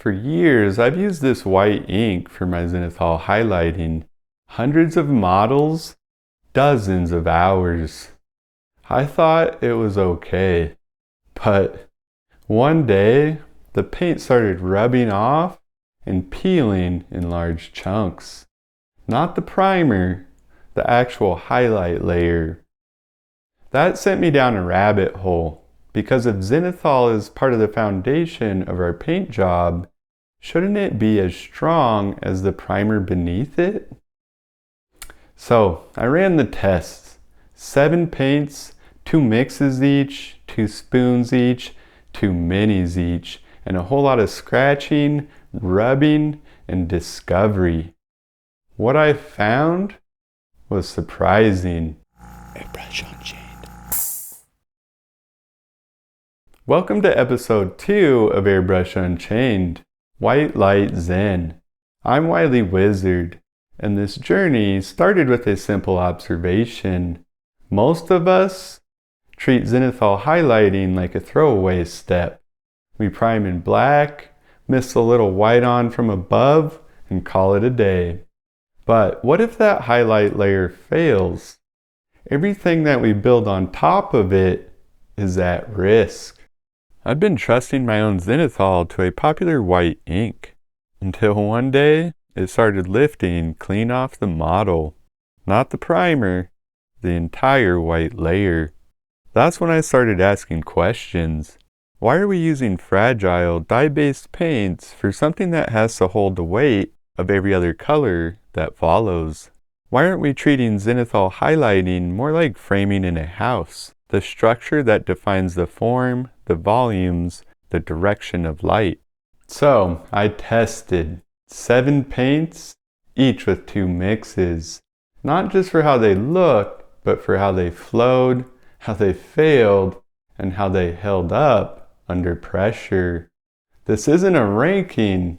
For years, I've used this white ink for my Zenithal highlighting. Hundreds of models, dozens of hours. I thought it was okay, but one day, the paint started rubbing off and peeling in large chunks. Not the primer, the actual highlight layer. That sent me down a rabbit hole, because if Zenithal is part of the foundation of our paint job, shouldn't it be as strong as the primer beneath it? So I ran the tests. 7 paints, 2 mixes each, 2 spoons each, 2 minis each, and a whole lot of scratching, rubbing, and discovery. What I found was surprising. AIRBRUSH UNCHAINED. Welcome to episode 2 of AIRBRUSH Unchained, White Light Zen. I'm Wily Wizard, and this journey started with a simple observation. Most of us treat Zenithal highlighting like a throwaway step. We prime in black, mist a little white on from above, and call it a day. But what if that highlight layer fails? Everything that we build on top of it is at risk. I've been trusting my own Zenithal to a popular white ink, until one day it started lifting clean off the model. Not the primer, the entire white layer. That's when I started asking questions. Why are we using fragile, dye-based paints for something that has to hold the weight of every other color that follows? Why aren't we treating Zenithal highlighting more like framing in a house? The structure that defines the form, the volumes, the direction of light. So I tested 7 paints, each with 2 mixes. Not just for how they looked, but for how they flowed, how they failed, and how they held up under pressure. This isn't a ranking,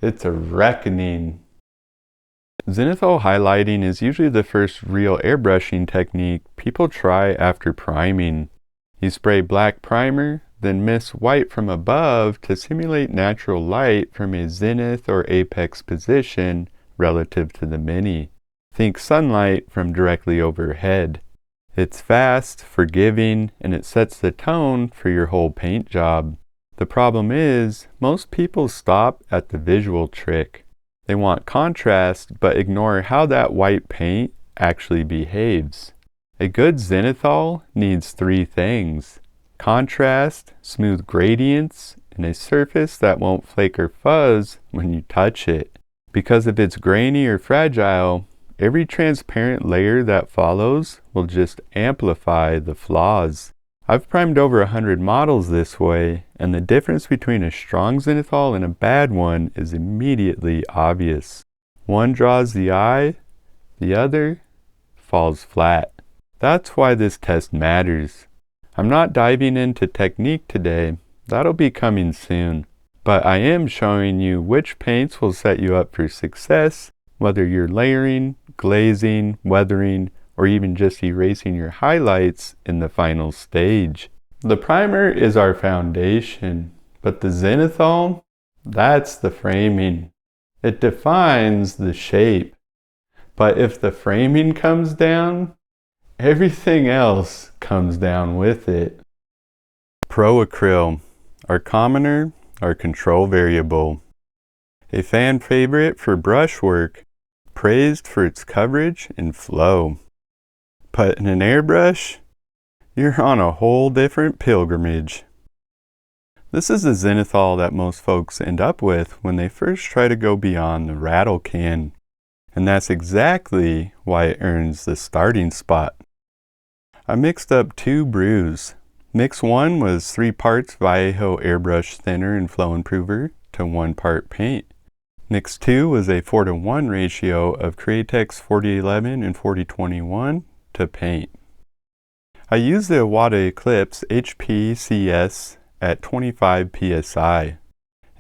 it's a reckoning. Zenithal highlighting is usually the first real airbrushing technique people try after priming. You spray black primer, then mist white from above to simulate natural light from a zenith or apex position relative to the mini. Think sunlight from directly overhead. It's fast, forgiving, and it sets the tone for your whole paint job. The problem is, most people stop at the visual trick. They want contrast, but ignore how that white paint actually behaves. A good Zenithal needs 3 things: contrast, smooth gradients, and a surface that won't flake or fuzz when you touch it. Because if it's grainy or fragile, every transparent layer that follows will just amplify the flaws. I've primed over 100 models this way, and the difference between a strong Zenithal and a bad one is immediately obvious. One draws the eye, the other falls flat. That's why this test matters. I'm not diving into technique today, that'll be coming soon. But I am showing you which paints will set you up for success, whether you're layering, glazing, weathering, or even just erasing your highlights in the final stage. The primer is our foundation, but the Zenithal, that's the framing. It defines the shape. But if the framing comes down, everything else comes down with it. Pro Acryl, our commoner, our control variable. A fan favorite for brushwork, praised for its coverage and flow. But in an airbrush, you're on a whole different pilgrimage. This is the Zenithal that most folks end up with when they first try to go beyond the rattle can. And that's exactly why it earns the starting spot. I mixed up 2 brews. Mix 1 was 3 parts Vallejo airbrush thinner and flow improver to 1 part paint. Mix 2 was a 4:1 ratio of Createx 4011 and 4021 to paint. I used the Iwata Eclipse HPCS at 25 psi,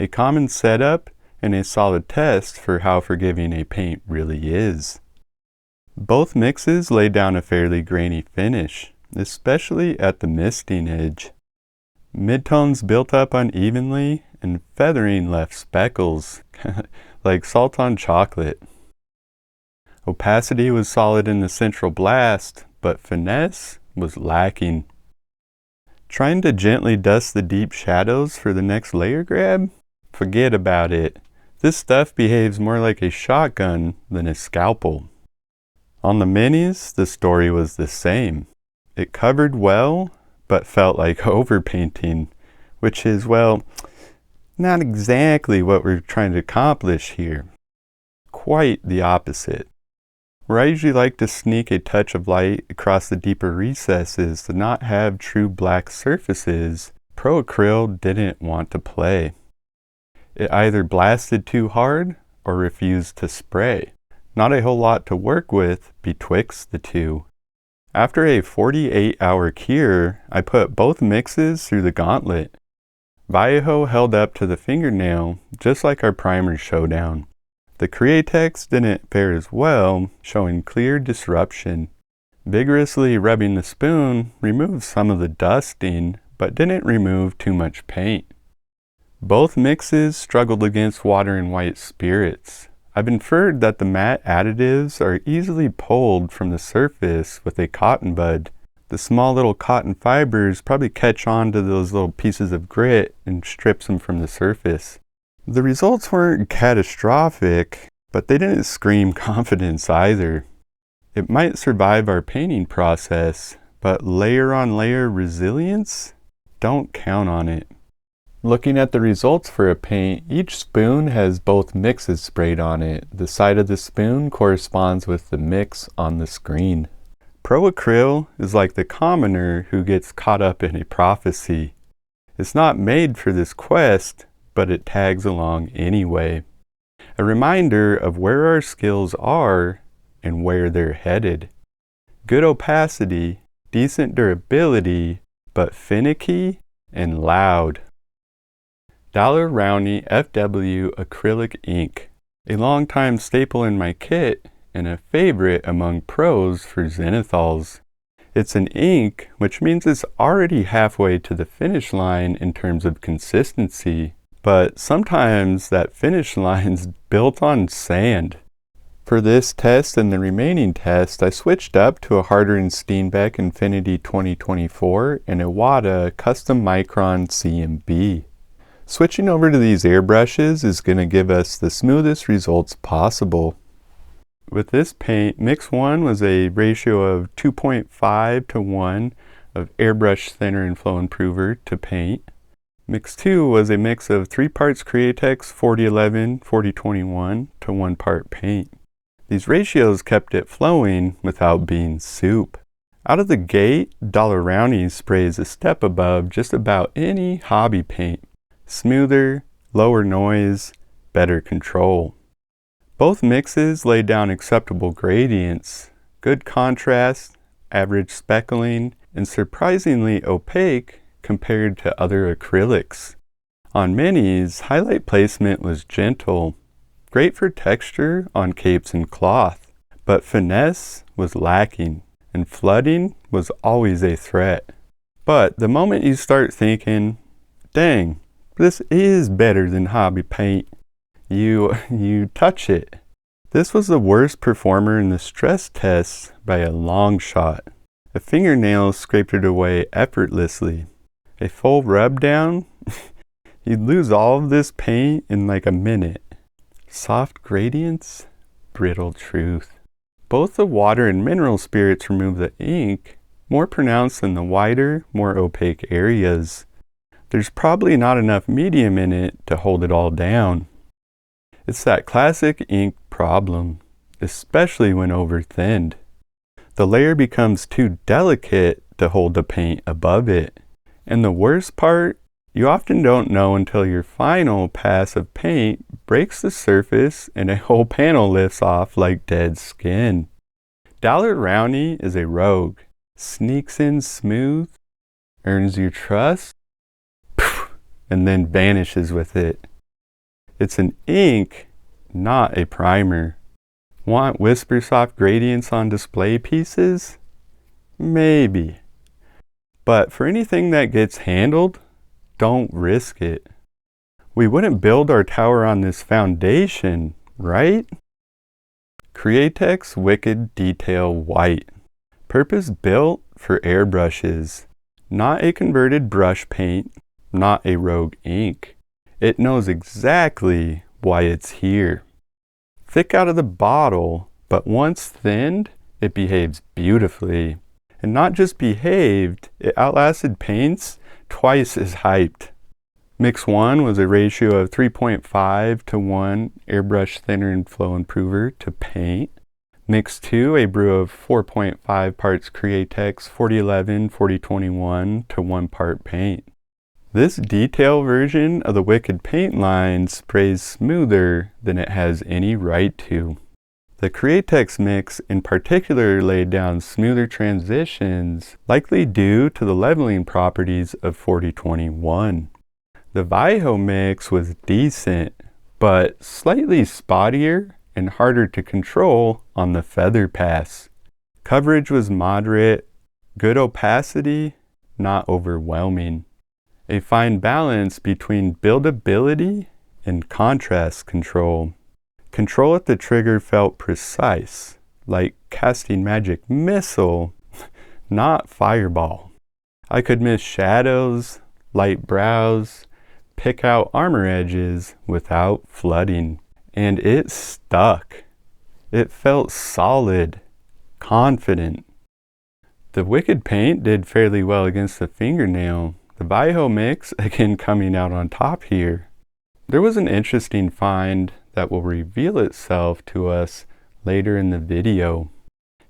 a common setup and a solid test for how forgiving a paint really is. Both mixes laid down a fairly grainy finish, especially at the misting edge. Midtones built up unevenly and feathering left speckles, like salt on chocolate. Opacity was solid in the central blast, but finesse was lacking. Trying to gently dust the deep shadows for the next layer grab? Forget about it. This stuff behaves more like a shotgun than a scalpel. On the minis, the story was the same. It covered well, but felt like overpainting, which is, well, not exactly what we're trying to accomplish here. Quite the opposite. Where I usually like to sneak a touch of light across the deeper recesses to not have true black surfaces, Pro Acryl didn't want to play. It either blasted too hard or refused to spray. Not a whole lot to work with betwixt the two. After a 48-hour cure, I put both mixes through the gauntlet. Vallejo held up to the fingernail, just like our primer showdown. The Createx didn't fare as well, showing clear disruption. Vigorously rubbing the spoon removed some of the dusting, but didn't remove too much paint. Both mixes struggled against water and white spirits. I've inferred that the matte additives are easily pulled from the surface with a cotton bud. The small little cotton fibers probably catch on to those little pieces of grit and strips them from the surface. The results weren't catastrophic, but they didn't scream confidence either. It might survive our painting process, but layer on layer resilience? Don't count on it. Looking at the results for a paint, each spoon has both mixes sprayed on it. The side of the spoon corresponds with the mix on the screen. Pro Acryl is like the commoner who gets caught up in a prophecy. It's not made for this quest, but it tags along anyway. A reminder of where our skills are and where they're headed. Good opacity, decent durability, but finicky and loud. Rowney FW acrylic ink, a longtime staple in my kit and a favorite among pros for Zenithals. It's an ink, which means it's already halfway to the finish line in terms of consistency, but sometimes that finish line's built on sand. For this test and the remaining test, I switched up to a Harder & Steenbeck Infinity 2024 and a Wada Custom Micron CMB. Switching over to these airbrushes is going to give us the smoothest results possible. With this paint, mix 1 was a ratio of 2.5 to 1 of airbrush thinner and flow improver to paint. Mix 2 was a mix of 3 parts Createx 4011-4021 to 1 part paint. These ratios kept it flowing without being soup. Out of the gate, Rowney sprays a step above just about any hobby paint. Smoother, lower noise, better control. Both mixes laid down acceptable gradients, good contrast, average speckling, and surprisingly opaque compared to other acrylics. On minis, highlight placement was gentle, great for texture on capes and cloth, but finesse was lacking, and flooding was always a threat. But the moment you start thinking, dang, this is better than hobby paint, you touch it. This was the worst performer in the stress tests by a long shot. A fingernail scraped it away effortlessly. A full rub down, you'd lose all of this paint in like a minute. Soft gradients, brittle truth. Both the water and mineral spirits remove the ink, more pronounced than the wider, more opaque areas. There's probably not enough medium in it to hold it all down. It's that classic ink problem, especially when over-thinned. The layer becomes too delicate to hold the paint above it. And the worst part, you often don't know until your final pass of paint breaks the surface and a whole panel lifts off like dead skin. Rowney is a rogue. Sneaks in smooth, earns your trust, and then vanishes with it. It's an ink, not a primer. Want whisper soft gradients on display pieces? Maybe. But for anything that gets handled, don't risk it. We wouldn't build our tower on this foundation, right? Createx Wicked Detail White. Purpose built for airbrushes. Not a converted brush paint, not a rogue ink. It knows exactly why it's here. Thick out of the bottle, but once thinned, it behaves beautifully. And not just behaved, it outlasted paints twice as hyped. Mix 1 was a ratio of 3.5 to 1 airbrush thinner and flow improver to paint. Mix 2, a brew of 4.5 parts Createx 4011-4021 to 1 part paint. This detail version of the Wicked paint line sprays smoother than it has any right to. The Createx mix in particular laid down smoother transitions, likely due to the leveling properties of 4021. The Viho mix was decent, but slightly spottier and harder to control on the feather pass. Coverage was moderate, good opacity, not overwhelming. A fine balance between buildability and contrast control. Control at the trigger felt precise, like casting magic missile, not fireball. I could miss shadows, light brows, pick out armor edges without flooding. And it stuck. It felt solid, confident. The Wicked paint did fairly well against the fingernail. The Viho mix, again coming out on top here. There was an interesting find that will reveal itself to us later in the video.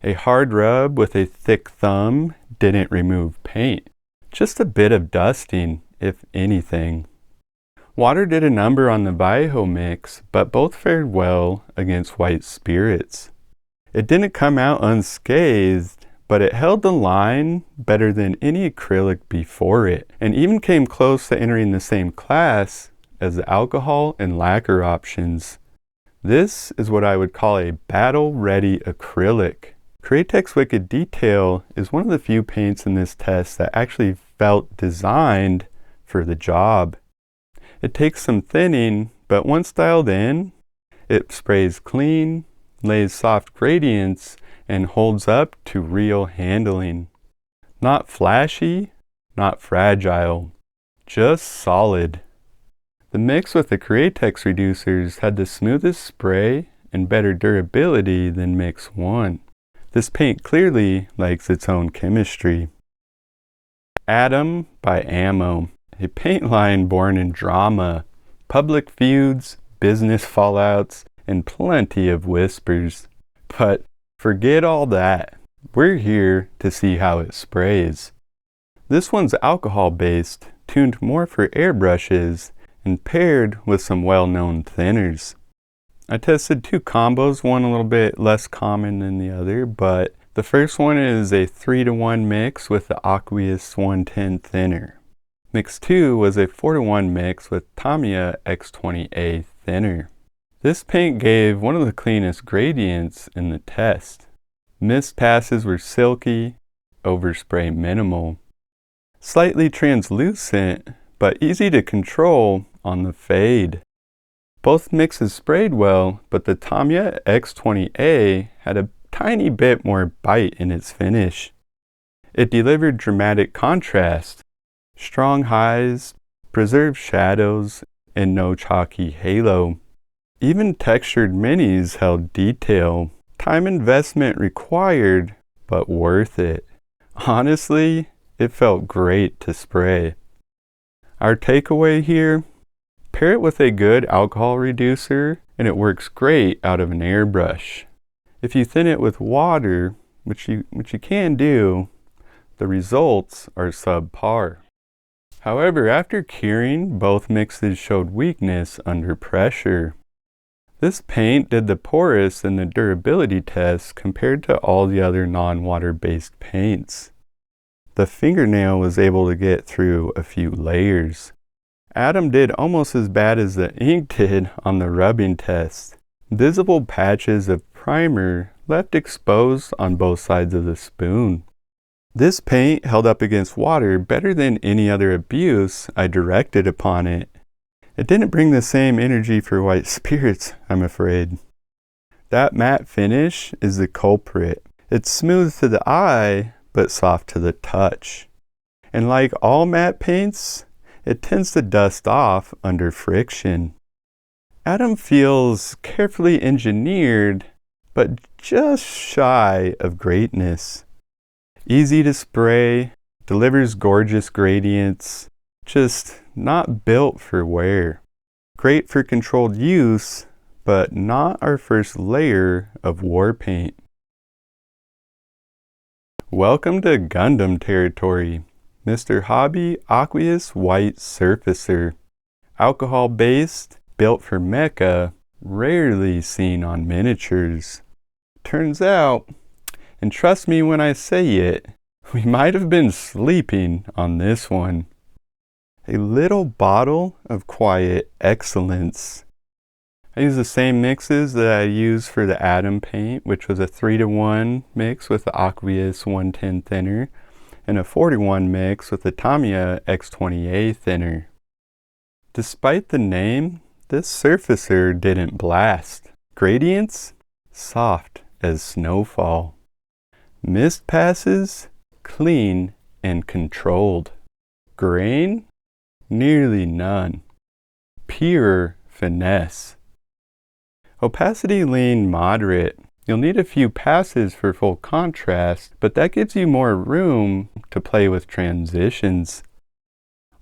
A hard rub with a thick thumb didn't remove paint. Just a bit of dusting, if anything. Water did a number on the Viho mix, but both fared well against white spirits. It didn't come out unscathed, but it held the line better than any acrylic before it, and even came close to entering the same class as the alcohol and lacquer options. This is what I would call a battle-ready acrylic. Createx Wicked Detail is one of the few paints in this test that actually felt designed for the job. It takes some thinning, but once dialed in, it sprays clean, lays soft gradients, and holds up to real handling. Not flashy, not fragile, just solid. The mix with the Createx reducers had the smoothest spray and better durability than mix 1. This paint clearly likes its own chemistry. Atom by Ammo. A paint line born in drama, public feuds, business fallouts, and plenty of whispers. But forget all that. We're here to see how it sprays. This one's alcohol-based, tuned more for airbrushes, and paired with some well-known thinners. I tested 2 combos, one a little bit less common than the other, but the first one is a 3-to-1 mix with the Aqueous 110 thinner. Mix 2 was a 4-to-1 mix with Tamiya X20A thinner. This paint gave one of the cleanest gradients in the test. Mist passes were silky, overspray minimal. Slightly translucent, but easy to control on the fade. Both mixes sprayed well, but the Tamiya X20A had a tiny bit more bite in its finish. It delivered dramatic contrast, strong highs, preserved shadows, and no chalky halo. Even textured minis held detail. Time investment required, but worth it. Honestly, it felt great to spray. Our takeaway here, pair it with a good alcohol reducer and it works great out of an airbrush. If you thin it with water, which you can do, the results are subpar. However, after curing, both mixes showed weakness under pressure. This paint did the poorest in the durability test compared to all the other non-water based paints. The fingernail was able to get through a few layers. Atom did almost as bad as the ink did on the rubbing test. Visible patches of primer left exposed on both sides of the spoon. This paint held up against water better than any other abuse I directed upon it. It didn't bring the same energy for white spirits, I'm afraid. That matte finish is the culprit. It's smooth to the eye, but soft to the touch. And like all matte paints, it tends to dust off under friction. Adam feels carefully engineered, but just shy of greatness. Easy to spray, delivers gorgeous gradients, just not built for wear. Great for controlled use, but not our first layer of war paint. Welcome to Gundam territory. Mr. Hobby Aqueous White Surfacer. Alcohol-based, built for mecha, rarely seen on miniatures. Turns out, and trust me when I say it, we might have been sleeping on this one. A little bottle of quiet excellence. I use the same mixes that I used for the Adam paint, which was a 3:1 mix with the Aqueous 110 thinner, and a 4:1 mix with the Tamiya X20A thinner. Despite the name, this surfacer didn't blast. Gradients? Soft as snowfall. Mist passes? Clean and controlled. Grain? Nearly none. Pure finesse. Opacity lean moderate. You'll need a few passes for full contrast, but that gives you more room to play with transitions.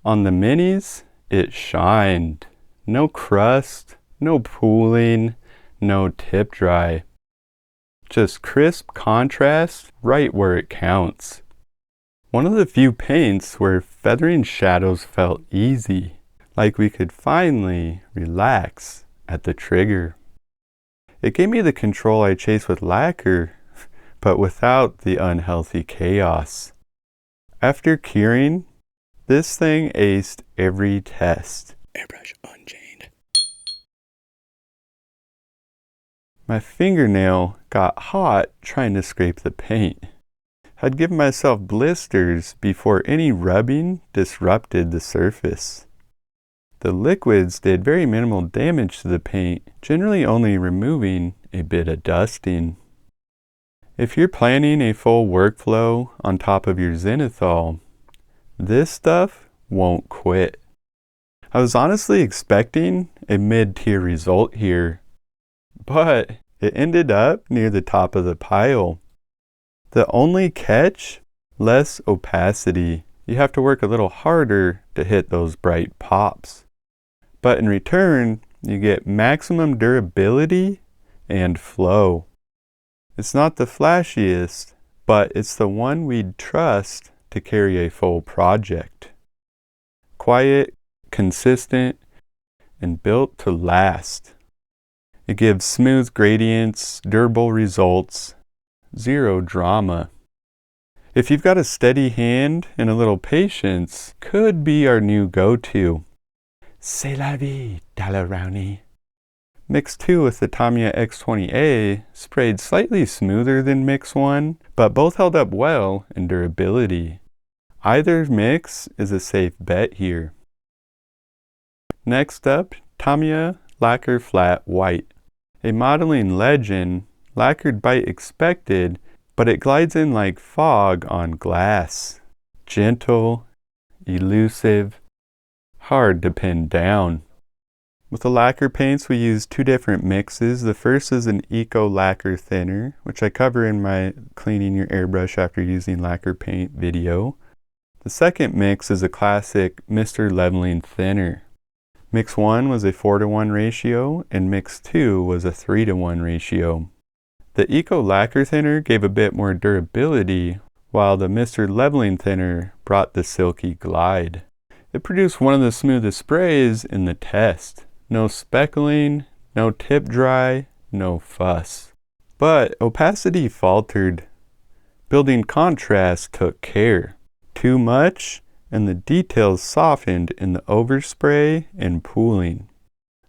On the minis, it shined. No crust, no pooling, no tip dry. Just crisp contrast right where it counts. One of the few paints where feathering shadows felt easy, like we could finally relax at the trigger. It gave me the control I chase with lacquer, but without the unhealthy chaos. After curing, this thing aced every test. AIRBRUSH UNCHAINED. My fingernail got hot trying to scrape the paint. I'd given myself blisters before any rubbing disrupted the surface. The liquids did very minimal damage to the paint, generally only removing a bit of dusting. If you're planning a full workflow on top of your Zenithal, this stuff won't quit. I was honestly expecting a mid-tier result here, but it ended up near the top of the pile. The only catch? Less opacity. You have to work a little harder to hit those bright pops. But in return, you get maximum durability and flow. It's not the flashiest, but it's the one we'd trust to carry a full project. Quiet, consistent, and built to last. It gives smooth gradients, durable results, zero drama. If you've got a steady hand and a little patience, could be our new go-to. C'est la vie, Dalla Rowney. Mix 2 with the Tamiya X20A sprayed slightly smoother than Mix 1, but both held up well in durability. Either mix is a safe bet here. Next up, Tamiya Lacquer Flat White. A modeling legend, lacquered bite expected, but it glides in like fog on glass. Gentle, elusive, hard to pin down. With the lacquer paints, we use two different mixes. The first is an Eco Lacquer Thinner, which I cover in my Cleaning Your Airbrush After Using Lacquer Paint video. The second mix is a classic Mr. Leveling Thinner. Mix 1 was a 4:1 ratio, and Mix 2 was a 3:1 ratio. The Eco Lacquer Thinner gave a bit more durability, while the Mr. Leveling Thinner brought the silky glide. It produced one of the smoothest sprays in the test. No speckling, no tip dry, no fuss. But opacity faltered. Building contrast took care. Too much, and the details softened in the overspray and pooling.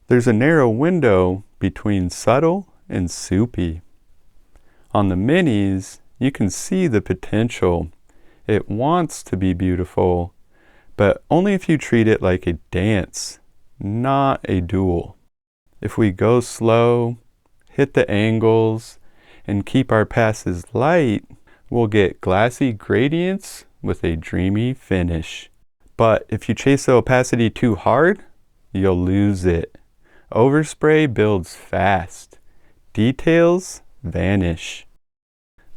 There's a narrow window between subtle and soupy. On the minis, you can see the potential. It wants to be beautiful, but only if you treat it like a dance, not a duel. If we go slow, hit the angles, and keep our passes light, we'll get glassy gradients with a dreamy finish. But if you chase the opacity too hard, you'll lose it. Overspray builds fast. Details vanish.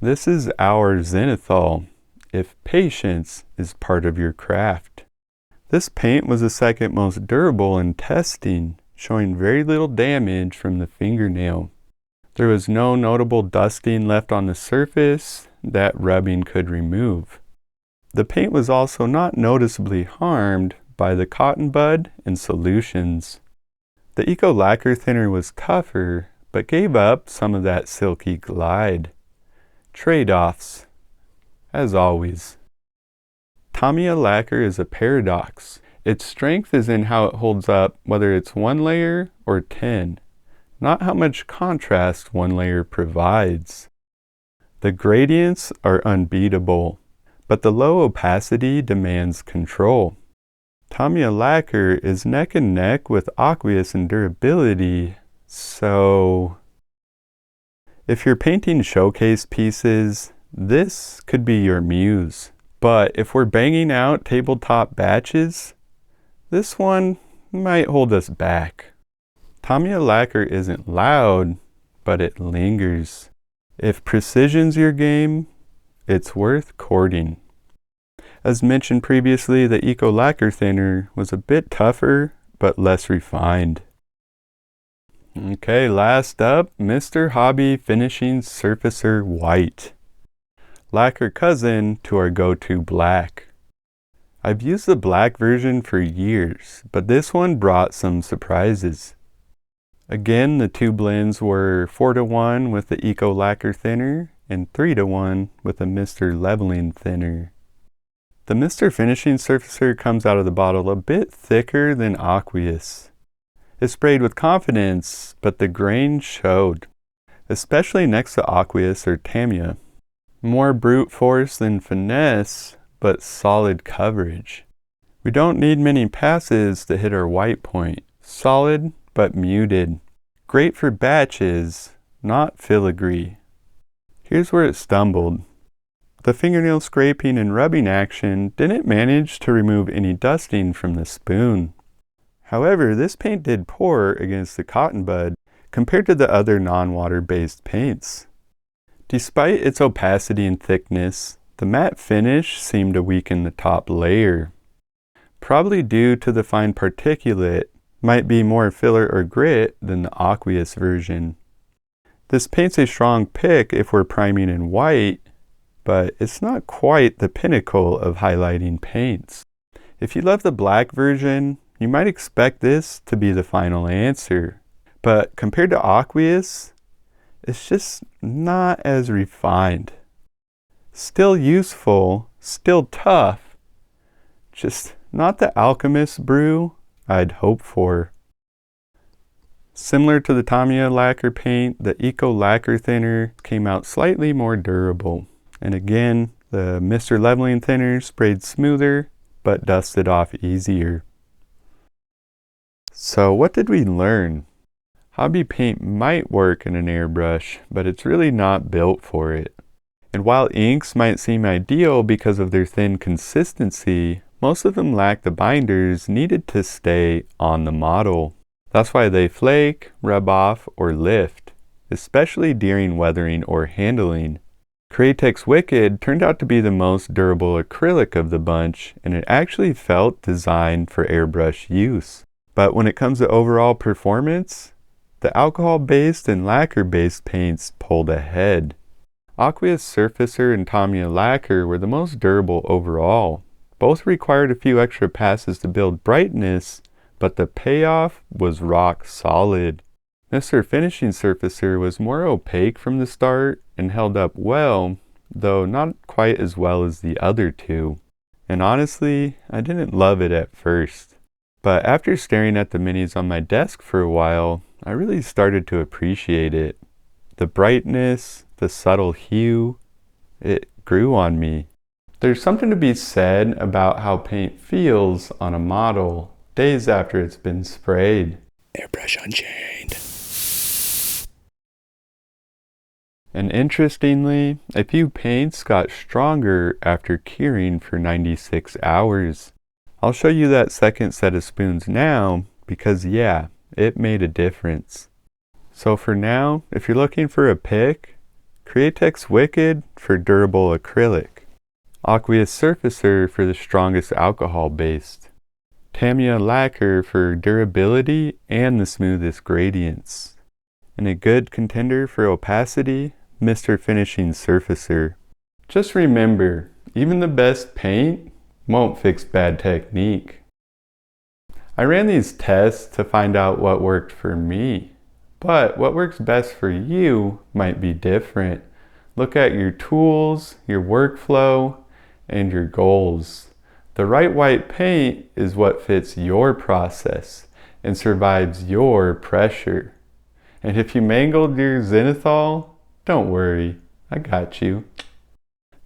This is our Zenithal, if patience is part of your craft. This paint was the second most durable in testing, showing very little damage from the fingernail. There was no notable dusting left on the surface that rubbing could remove. The paint was also not noticeably harmed by the cotton bud and solutions. The Eco lacquer thinner was tougher, but gave up some of that silky glide. Trade-offs, as always. Tamiya lacquer is a paradox. Its strength is in how it holds up whether it's 1 layer or 10, not how much contrast 1 layer provides. The gradients are unbeatable, but the low opacity demands control. Tamiya lacquer is neck and neck with Aqueous in durability, so if you're painting showcase pieces, this could be your muse. But if we're banging out tabletop batches, this one might hold us back. Tamiya lacquer isn't loud, but it lingers. If precision's your game, it's worth courting. As mentioned previously, the Eco lacquer thinner was a bit tougher, but less refined. Okay, last up, Mr. Hobby Finishing Surfacer White. Lacquer cousin to our go-to black. I've used the black version for years, but this one brought some surprises. Again, the two blends were 4:1 with the Eco lacquer thinner and 3:1 with the Mr. leveling thinner. The Mr. Finishing Surfacer comes out of the bottle a bit thicker than Aqueous. It sprayed with confidence, but the grain showed, especially next to Aqueous or Tamiya. More brute force than finesse, but solid coverage. We don't need many passes to hit our white point. Solid, but muted. Great for batches, not filigree. Here's where it stumbled. The fingernail scraping and rubbing action didn't manage to remove any dusting from the spoon. However, this paint did poor against the cotton bud compared to the other non-water based paints. Despite its opacity and thickness, the matte finish seemed to weaken the top layer. Probably due to the fine particulate, might be more filler or grit than the Aqueous version. This paint's a strong pick if we're priming in white, but it's not quite the pinnacle of highlighting paints. If you love the black version, you might expect this to be the final answer. But compared to Aqueous, it's just not as refined. Still useful, still tough, just not the alchemist brew I'd hope for. Similar to the Tamiya lacquer paint, the Eco lacquer thinner came out slightly more durable. And again, the Mr. leveling thinner sprayed smoother, but dusted off easier. So what did we learn? Hobby paint might work in an airbrush, but it's really not built for it. And while inks might seem ideal because of their thin consistency, most of them lack the binders needed to stay on the model. That's why they flake, rub off, or lift, especially during weathering or handling. Createx Wicked turned out to be the most durable acrylic of the bunch, and it actually felt designed for airbrush use. But when it comes to overall performance, the alcohol-based and lacquer-based paints pulled ahead. Aqueous Surfacer and Tamiya lacquer were the most durable overall. Both required a few extra passes to build brightness, but the payoff was rock solid. Mr. Finishing Surfacer was more opaque from the start and held up well, though not quite as well as the other two. And honestly, I didn't love it at first. But after staring at the minis on my desk for a while, I really started to appreciate it. The brightness, the subtle hue, it grew on me. There's something to be said about how paint feels on a model, days after it's been sprayed. Airbrush Unchained. And interestingly, a few paints got stronger after curing for 96 hours. I'll show you that second set of spoons now because yeah, it made a difference. So for now, if you're looking for a pick, Createx Wicked for durable acrylic, Aqueous surfacer for the strongest alcohol based, Tamiya lacquer for durability and the smoothest gradients, and a good contender for opacity, Mr. Finishing Surfacer. Just remember, even the best paint won't fix bad technique. I ran these tests to find out what worked for me, but what works best for you might be different. Look at your tools, your workflow, and your goals. The right white paint is what fits your process and survives your pressure. And if you mangled your Zenithal, don't worry, I got you.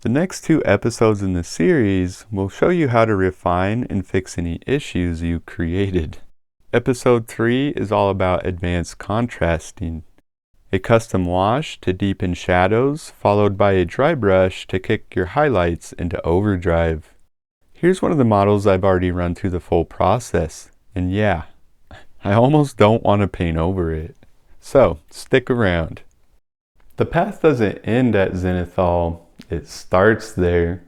The next 2 episodes in the series will show you how to refine and fix any issues you created. Episode 3 is all about advanced contrasting. A custom wash to deepen shadows, followed by a dry brush to kick your highlights into overdrive. Here's one of the models I've already run through the full process, and yeah, I almost don't want to paint over it. So, stick around. The path doesn't end at Zenithal, it starts there.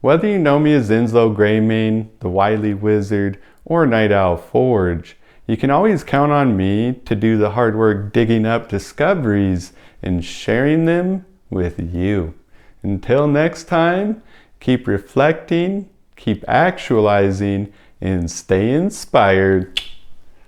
Whether you know me as Zenithal Greymane, the Wily Wizard, or Night Owl Forge, you can always count on me to do the hard work digging up discoveries and sharing them with you. Until next time, keep reflecting, keep actualizing, and stay inspired.